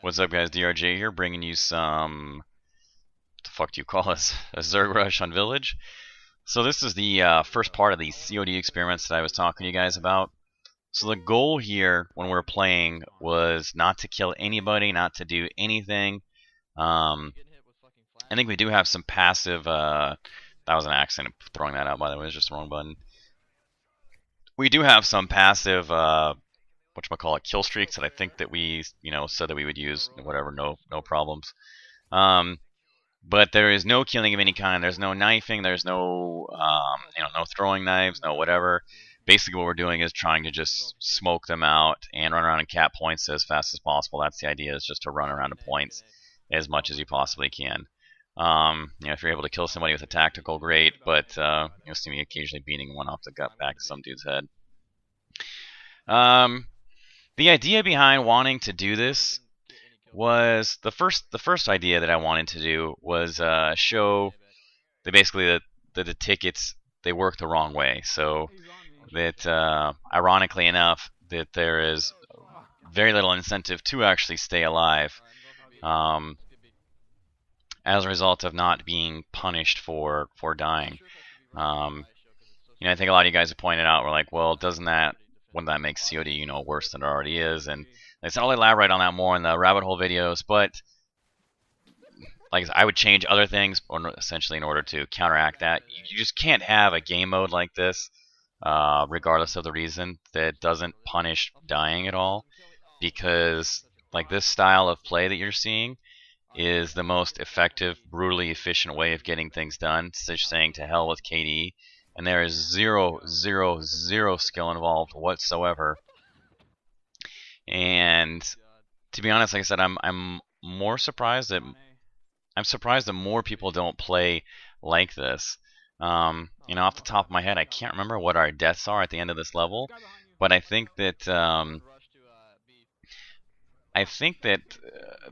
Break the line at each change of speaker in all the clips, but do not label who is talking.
What's up, guys? DRJ here, bringing you some. What the fuck do you call this? A Zerg Rush on Village. So this is the first part of the CoD experiments that I was talking to you guys about. So the goal here when we were playing was not to kill anybody, not to do anything. I think we do have some passive. That was an accident throwing that out, by the way. It was just the wrong button. We do have some passive. Whatchamacallit, kill streaks that I think that we, said that we would use. Whatever, no problems. But there is no killing of any kind. There's no knifing. There's no, no throwing knives, no whatever. Basically, what we're doing is trying to just smoke them out and run around and cap points as fast as possible. That's the idea, is just to run around to points as much as you possibly can. If you're able to kill somebody with a tactical, great. But you'll see me occasionally beating one off the gut back to some dude's head. The idea behind wanting to do this was the first idea that I wanted to do was show that basically the tickets, they work the wrong way. So that ironically enough, that there is very little incentive to actually stay alive as a result of not being punished for dying. I think a lot of you guys have pointed out, we're like, well, wouldn't that make COD worse than it already is? And I said I'll elaborate on that more in the rabbit hole videos, but like I would change other things essentially in order to counteract that. You just can't have a game mode like this, regardless of the reason, that doesn't punish dying at all, because like this style of play that you're seeing is the most effective, brutally efficient way of getting things done. It's just saying to hell with KD, and there is zero skill involved whatsoever. And to be honest, like I said, I'm more surprised that more people don't play like this. Off the top of my head, I can't remember what our deaths are at the end of this level, but I think that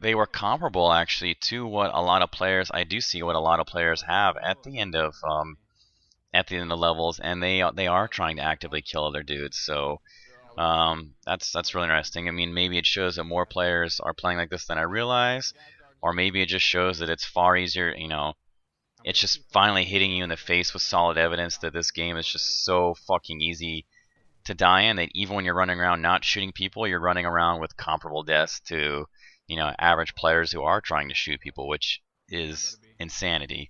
they were comparable actually to what a lot of players. I do see what a lot of players have at the end of levels, and they are trying to actively kill other dudes. So that's really interesting. I mean, maybe it shows that more players are playing like this than I realize, or maybe it just shows that it's far easier. It's just finally hitting you in the face with solid evidence that this game is just so fucking easy to die in, that even when you're running around not shooting people, you're running around with comparable deaths to average players who are trying to shoot people, which is insanity.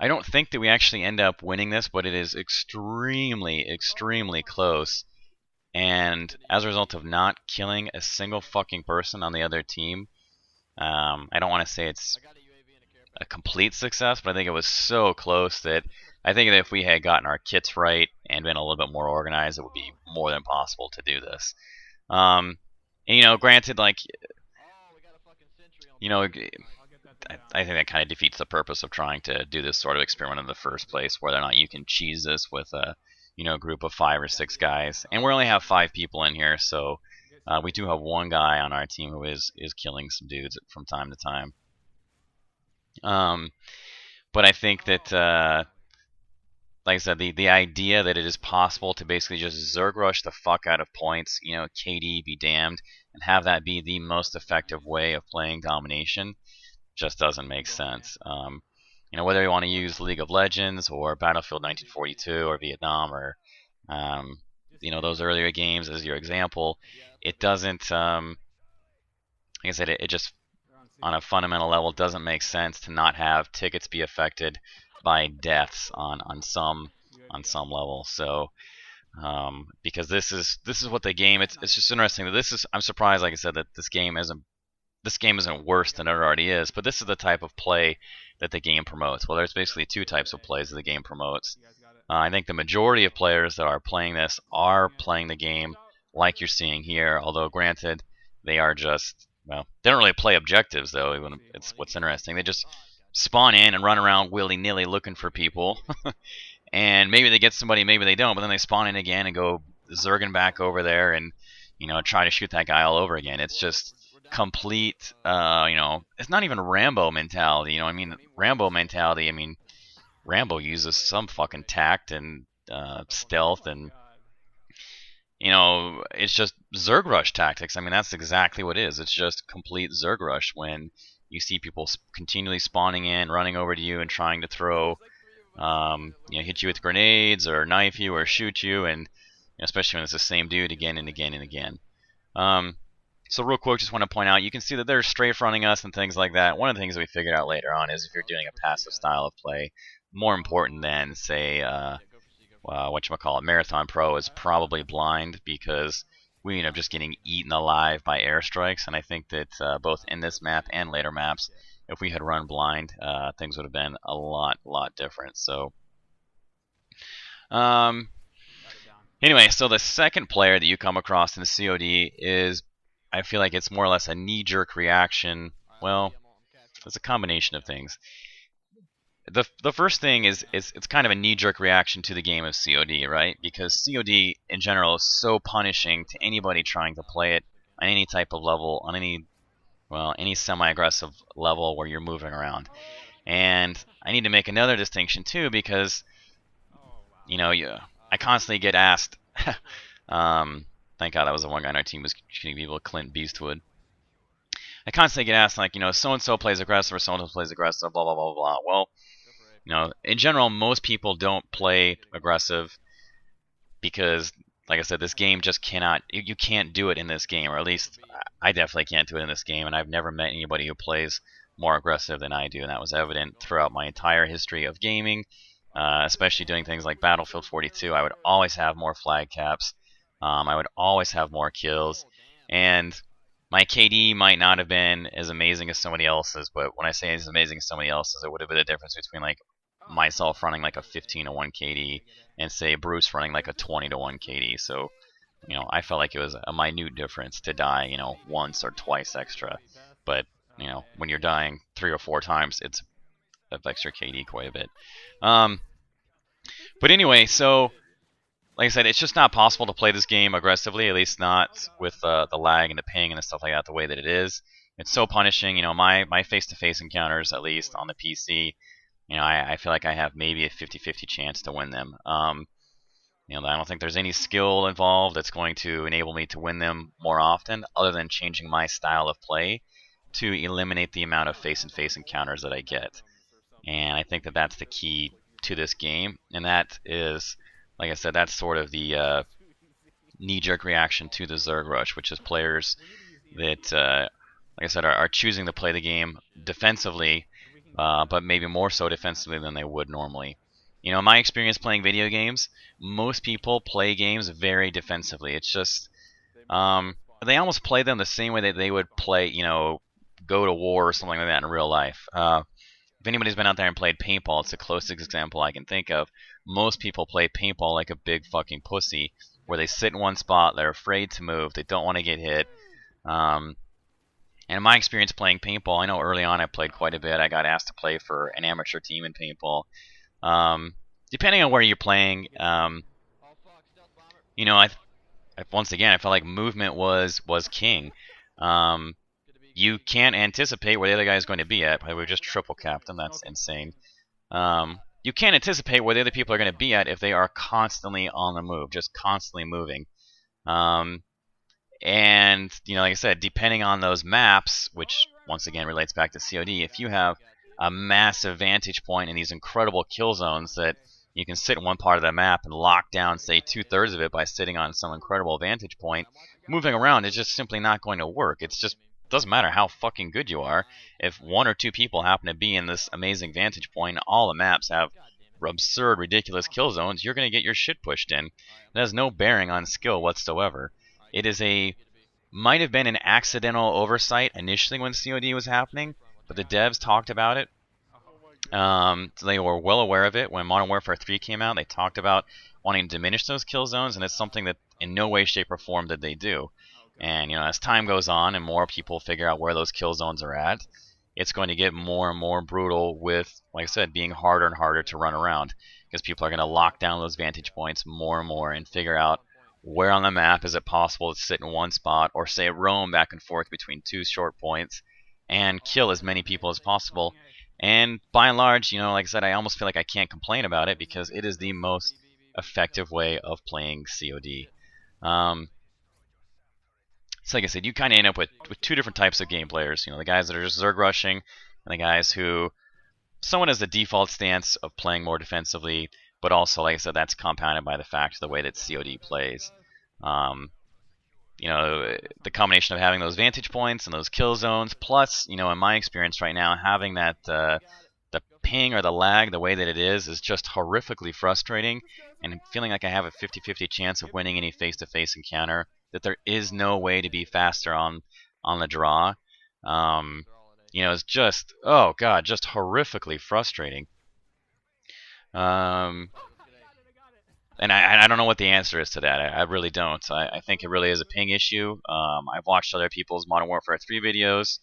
I don't think that we actually end up winning this, but it is extremely close. And as a result of not killing a single fucking person on the other team, I don't want to say it's a complete success, but I think it was so close that I think that if we had gotten our kits right and been a little bit more organized, it would be more than possible to do this. Granted, like, I think that kind of defeats the purpose of trying to do this sort of experiment in the first place, whether or not you can cheese this with a group of 5 or 6 guys. And we only have 5 people in here, so we do have one guy on our team who is killing some dudes from time to time. But I think that, like I said, the idea that it is possible to basically just Zerg rush the fuck out of points, KD be damned, and have that be the most effective way of playing domination, just doesn't make sense. Whether you want to use League of Legends or Battlefield 1942 or Vietnam or those earlier games as your example, it doesn't. Like I said, it just on a fundamental level doesn't make sense to not have tickets be affected by deaths on some level. So because this is what the game. It's just interesting that I'm surprised, like I said, that this game isn't worse than it already is, but this is the type of play that the game promotes. Well, there's basically 2 types of plays that the game promotes. I think the majority of players that are playing this are playing the game like you're seeing here, although granted, they are just, well, they don't really play objectives, though. It's what's interesting. They just spawn in and run around willy-nilly looking for people, and maybe they get somebody, maybe they don't, but then they spawn in again and go zerging back over there and try to shoot that guy all over again. It's just complete, it's not even Rambo mentality. Rambo mentality, Rambo uses some fucking tact and stealth, and you know, it's just Zerg rush tactics. I mean, that's exactly what it is. It's just complete Zerg rush when you see people continually spawning in, running over to you, and trying to throw, hit you with grenades or knife you or shoot you, and especially when it's the same dude again and again and again. So real quick, just want to point out, you can see that they're strafe running us and things like that. One of the things that we figured out later on is if you're doing a passive style of play, more important than, say, whatchamacallit, Marathon Pro is probably blind, because we end up just getting eaten alive by airstrikes. And I think that both in this map and later maps, if we had run blind, things would have been a lot different. So, anyway, so the second player that you come across in CoD is, I feel like it's more or less a knee-jerk reaction. Well, it's a combination of things. The first thing is it's kind of a knee-jerk reaction to the game of CoD, right? Because CoD in general is so punishing to anybody trying to play it on any type of level, on any semi-aggressive level where you're moving around. And I need to make another distinction too, because I constantly get asked. Thank God that was the one guy on our team was shooting people, Clint Beastwood. I constantly get asked, like, so and so plays aggressive or so and so plays aggressive, blah blah blah blah. Well, in general, most people don't play aggressive because, like I said, this game just cannot. You can't do it in this game, or at least I definitely can't do it in this game. And I've never met anybody who plays more aggressive than I do, and that was evident throughout my entire history of gaming. Especially doing things like Battlefield 42, I would always have more flag caps. I would always have more kills, and my KD might not have been as amazing as somebody else's, but when I say as amazing as somebody else's, it would have been a difference between like myself running like a 15-1 KD and say Bruce running like a 20-1 KD. So, I felt like it was a minute difference to die, once or twice extra. But, when you're dying 3 or 4 times, it affects your KD quite a bit. But anyway, so like I said, it's just not possible to play this game aggressively, at least not with the lag and the ping and the stuff like that the way that it is. It's so punishing. My face-to-face encounters, at least on the PC, I feel like I have maybe a 50-50 chance to win them. I don't think there's any skill involved that's going to enable me to win them more often, other than changing my style of play to eliminate the amount of face-to-face encounters that I get. And I think that that's the key to this game, and that is, like I said, that's sort of the knee-jerk reaction to the Zerg Rush, which is players that, like I said, are choosing to play the game defensively, but maybe more so defensively than they would normally. In my experience playing video games, most people play games very defensively. It's just, they almost play them the same way that they would play, go to war or something like that in real life. If anybody's been out there and played paintball, it's the closest example I can think of. Most people play paintball like a big fucking pussy, where they sit in one spot, they're afraid to move, they don't want to get hit. And in my experience playing paintball, I know early on I played quite a bit. I got asked to play for an amateur team in paintball. Depending on where you're playing, once again, I felt like movement was king. You can't anticipate where the other guy is going to be at. We just triple capped him. That's insane. You can't anticipate where the other people are going to be at if they are constantly on the move, just constantly moving. And, like I said, depending on those maps, which once again relates back to CoD, if you have a massive vantage point and these incredible kill zones that you can sit in one part of the map and lock down, say, 2/3 of it by sitting on some incredible vantage point, moving around is just simply not going to work. It doesn't matter how fucking good you are. If 1 or 2 people happen to be in this amazing vantage point, all the maps have absurd, ridiculous kill zones, you're going to get your shit pushed in. It has no bearing on skill whatsoever. It might have been an accidental oversight initially when CoD was happening, but the devs talked about it. So they were well aware of it. When Modern Warfare 3 came out, they talked about wanting to diminish those kill zones, and it's something that in no way, shape, or form did they do. And as time goes on and more people figure out where those kill zones are at, it's going to get more and more brutal with, like I said, being harder and harder to run around, because people are going to lock down those vantage points more and more and figure out where on the map is it possible to sit in one spot, or say roam back and forth between 2 short points and kill as many people as possible. And by and large, like I said, I almost feel like I can't complain about it, because it is the most effective way of playing CoD. So like I said, you kind of end up with two different types of game players. The guys that are just Zerg rushing, and the guys who someone has the default stance of playing more defensively, but also, like I said, that's compounded by the fact of the way that CoD plays. The combination of having those vantage points and those kill zones, plus, in my experience right now, having that the ping or the lag the way that it is just horrifically frustrating, and feeling like I have a 50-50 chance of winning any face-to-face encounter, that there is no way to be faster on the draw. It's just, oh god, just horrifically frustrating. And I don't know what the answer is to that. I really don't. I think it really is a ping issue. I've watched other people's Modern Warfare 3 videos,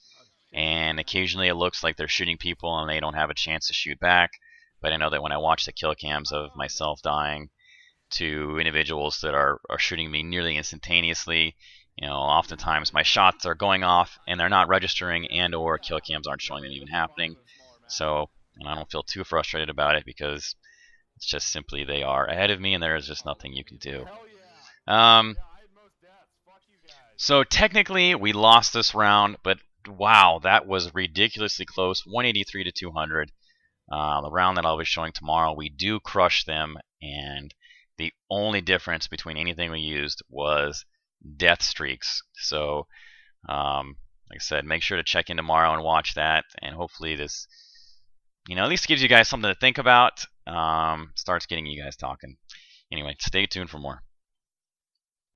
and occasionally it looks like they're shooting people and they don't have a chance to shoot back. But I know that when I watch the kill cams of myself dying to individuals that are shooting me nearly instantaneously, oftentimes my shots are going off and they're not registering, and or kill cams aren't showing them even happening. So I don't feel too frustrated about it, because it's just simply they are ahead of me and there is just nothing you can do. So technically we lost this round, but wow, that was ridiculously close. 183 to 200. The round that I'll be showing tomorrow, we do crush them, and the only difference between anything we used was death streaks. So like I said, make sure to check in tomorrow and watch that, and hopefully this at least gives you guys something to think about. Starts getting you guys talking. Anyway, stay tuned for more.